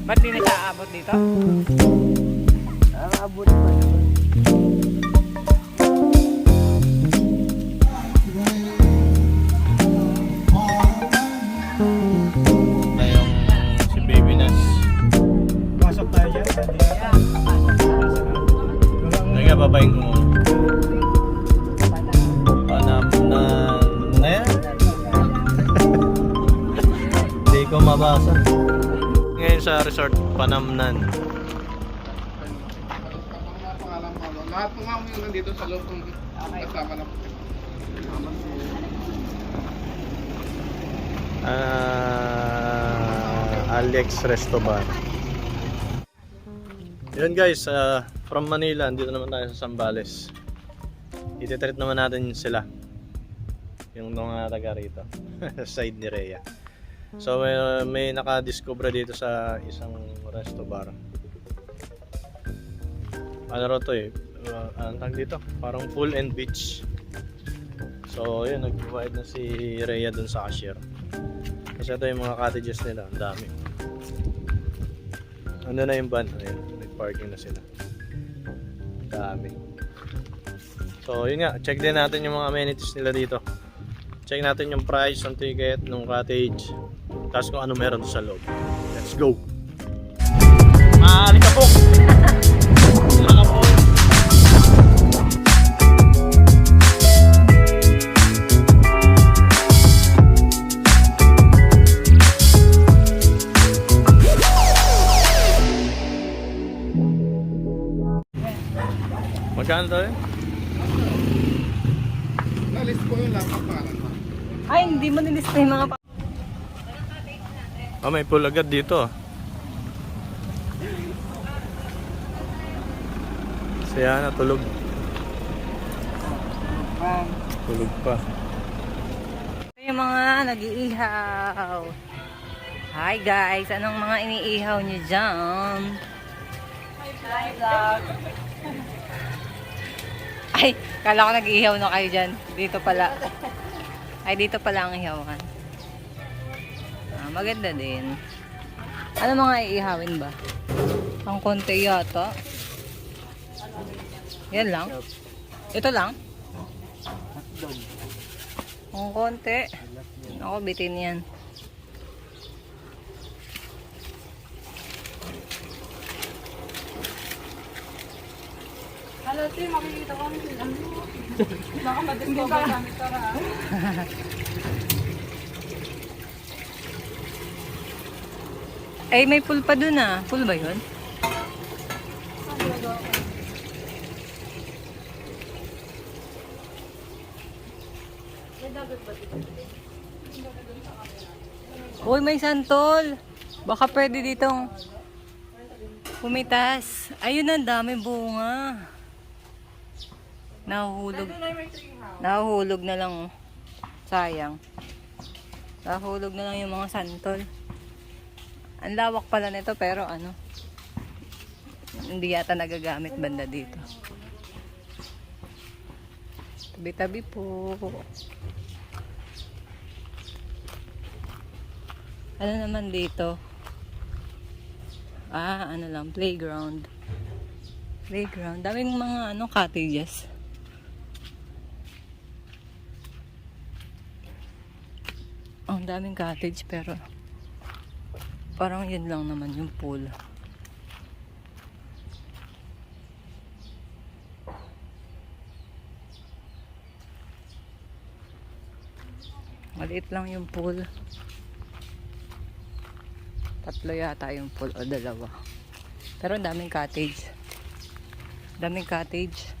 Ba't di na siya aabot dito? Aabot pa naman. Yung si Baby Nas. Pasok tayo dyan. Teka, babayin ko muna. Panam na yan. Hindi ko mabasa. Ngayon sa resort Panamnan. Lahat ng mga yung nandito sa loob ng kasama na. Alex Resto Bar. Yun guys, from Manila, dito naman tayo sa Zambales. Ititreat naman natin sila. Yung mga taga rito. Side ni Rhea. So may nakadiscover dito sa isang resto bar. Ano ro to eh? Anong tag dito? Parang pool and beach. So yun, nag-provide na si Rhea dun sa cashier. Kasi ito yung mga cottages nila, ang dami. Ano na yung van? Ayun, nag-parking na sila. Dami. So yun nga, check din natin yung mga amenities nila dito. Check natin yung price ng ticket ng cottage. Tapos kung ano meron sa loob. Let's go! Maalikabok! Maalikabok! Magkano to eh? Nalis ko yung laptop pangalan mo. Ay, hindi mo nilista yung mga Oh, may pool agad dito. Siya na, tulog. Tulog pa. yung mga nag-iihaw. Hi guys, anong mga iniihaw niyo dyan? Hi vlog. Ay, kala ko nag-iihaw na kayo dyan. Dito pala. Ay, dito pala ang ihawan. Maganda din. Ano mga iihawin ba? Ang konti yata. Yan lang? Ito lang? Ang konti. Ako, bitin yan. Hello, Tim. Makikita ko ang sila. Baka madiscover kami ito ha. Ay, may pool pa dun ah. Pool ba yun? Uy, may santol. Baka pwede ditong pumitas. Ayun, ang dami bunga. Nahuhulog. Nahuhulog na lang. Sayang. Nahuhulog na lang yung mga santol. Ang lawak pala nito pero ano, hindi yata nagagamit banda dito. Tabi-tabi po. Ano naman dito? Ano lang, playground. Playground. Daming mga cottages. Ang daming cottage pero parang yun lang naman yung pool. Maliit lang yung pool. Tatlo yata yung pool o dalawa. Pero daming cottage. Daming cottage.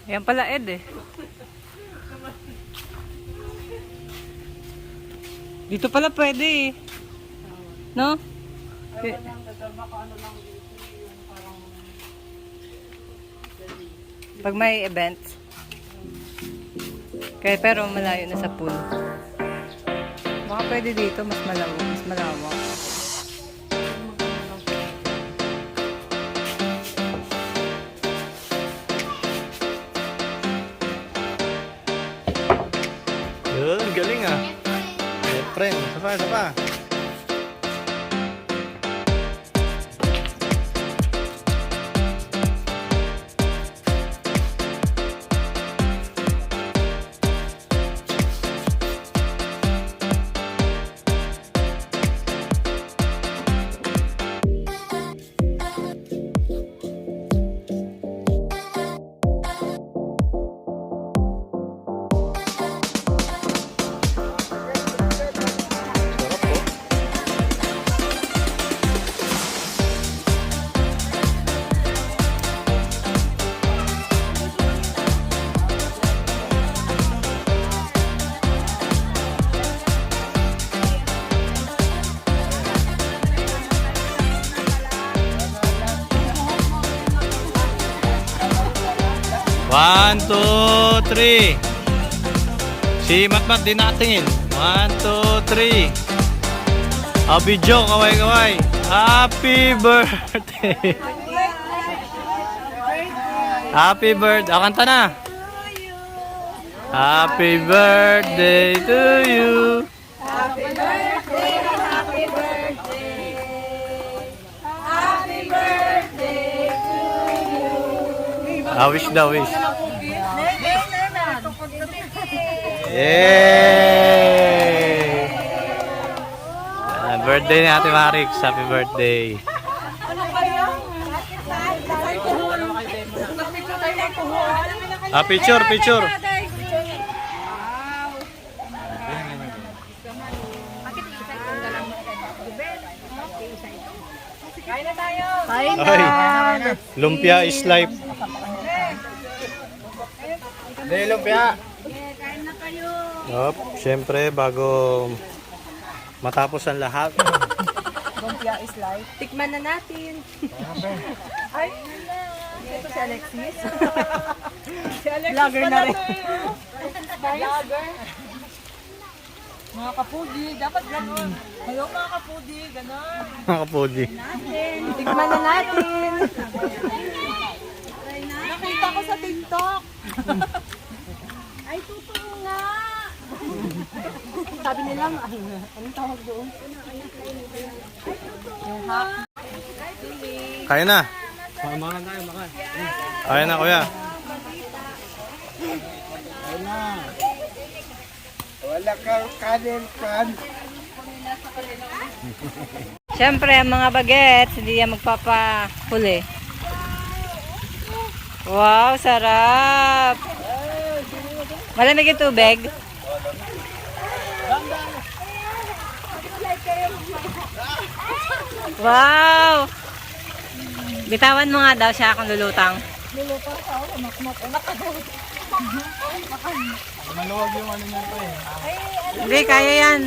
Ayan pala Ed eh. Dito pala pwede eh. No? Pag may events. Kaya pero malayo na sa pool. Baka pwede dito mas malawak. Mas malawak. friend. Isa pa. Sarap po. One, two, three. Si Matmat din natingin. 1, 2, 3. Video, kaway-kaway. Happy birthday. Happy birthday. Kanta na. Happy birthday to you. Happy birthday, happy birthday. Happy birthday to you. Wish daw, wish. Yay! Birthday ni Ate Marix. Happy birthday. Picture. Kain na tayo. Kain Ay, lumpia is life. Siyempre, bago matapos ang lahat. Lumpia is life. Tikman na natin. Ay, ito si Alexis. Si Alexis vlogger na rin. Vlogger. Mga kapudi, dapat gano'n. Hello mga kapudi, gano'n. Nakapodi. Tikman na natin. Nakita ko sa TikTok. Ay, totoo nga. Sabi nila, anong tawag doon? Yung hack. Kaya na. Makan tayo, makan. Kaya na, kuya. Wala kang kanin kan. Siyempre, ang mga bagets, hindi yan magpapahuli. Wow, sarap! Malamig yung tubig. Wow! Bitawan mo nga daw siya kung lulutang. Maluwag yung ano niya pa eh. Hindi, kaya yan.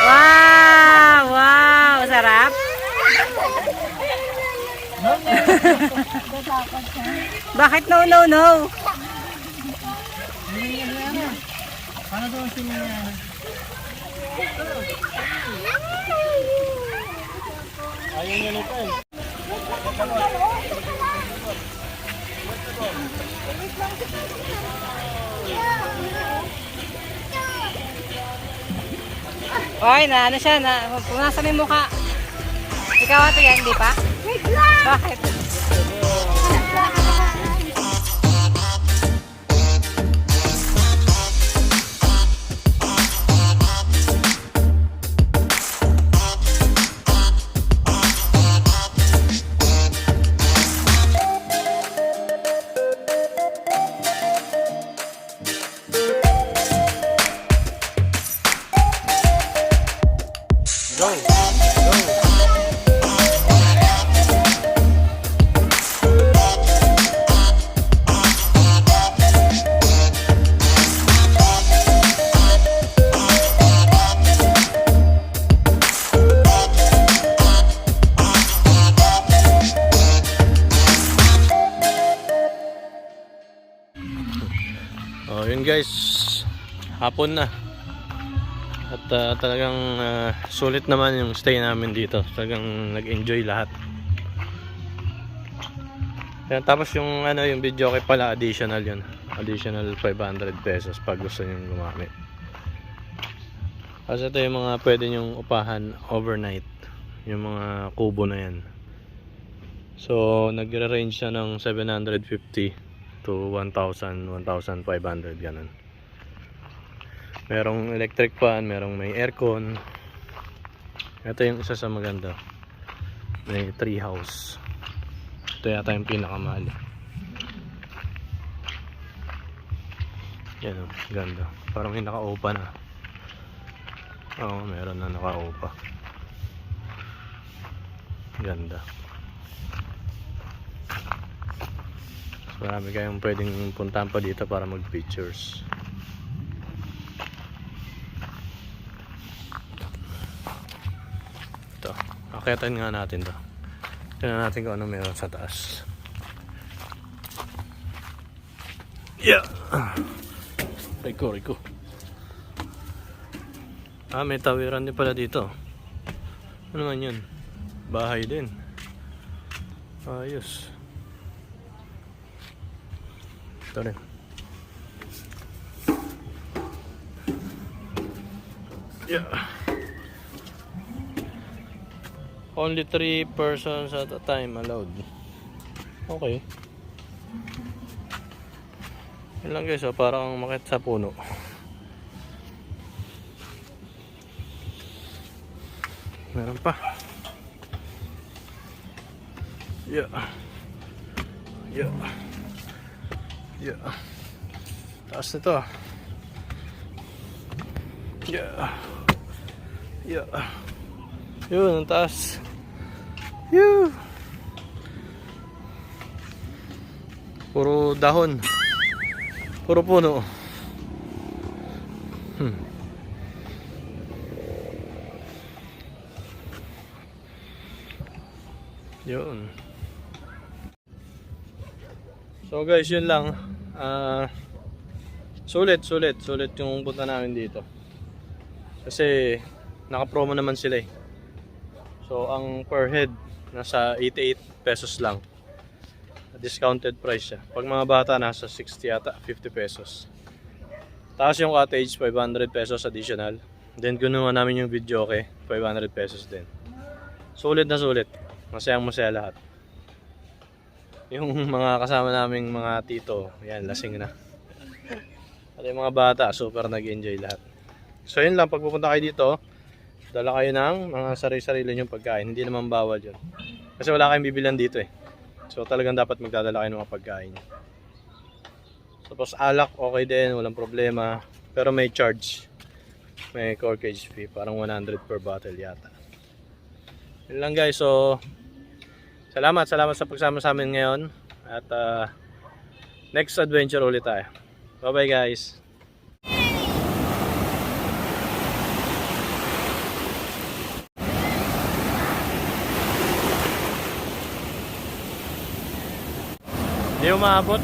Wow! Wow! Sarap! Bakit no, no, no? Paano doon si Mia? Ayaw niya nito eh. Oy, na ano siya, na punasan mo yung mukha. Ikaw ate yan, hindi pa? Bakit? Go! Oh, yun guys, hapon na. At talagang sulit naman yung stay namin dito. Talagang nag-enjoy lahat. Yan, tapos yung ano, yung video kay pala additional yun. Additional 500 pesos pag gusto niyo gumamit. Kasi ito yung mga pwede nyong upahan overnight. Yung mga kubo na yan. So, nagre-range siya ng 750 to 1,000, 1,500 ganun. Merong electric fan, merong may aircon. Ito yung isa sa maganda. May tree house. Ito yata yung pinakamahal. Yan o, ganda. Parang may naka-opa na. Oo, meron na naka-opa. Ganda. So, marami kayong pwedeng puntahan pa dito para mag-pictures. Ito, akitan nga natin to. Tignan natin kung ano meron sa taas. Yeah! Riko. Ah, may tawiran din pala dito. Ano man yun? Bahay din. Ayos. Ito rin. Yeah. Only 3 persons at a time allowed. Okay. Yun lang guys, parang makit sa puno. Meron pa. Yeah. Taas nito. Yeah. Yun, ang taas. Puro dahon. Puro puno. Yun. So guys, yun lang. Sulit yung punta namin dito. Kasi naka-promo naman sila eh. So ang per head nasa 88 pesos lang. Discounted price siya. Pag mga bata nasa 60 yata, 50 pesos. Tapos yung cottage 500 pesos additional. Then ginawa namin yung video, okay, 500 pesos din. Sulit na sulit. Masaya lahat. Yung mga kasama naming mga tito, yan, lasing na. At yung mga bata, super nag-enjoy lahat. So yun lang, pag pupunta kayo dito, dala kayo ng mga sarili-sarili nyong pagkain. Hindi naman bawal yun. Kasi wala kayong bibilan dito eh. So talagang dapat magdadala kayo ng mga pagkain. Tapos alak, okay din, walang problema. Pero may charge. May corkage fee, parang 100 per bottle yata. Yun lang guys, so salamat sa pagsama sa amin ngayon. At next adventure ulit tayo. Bye bye guys. Hindi umaabot.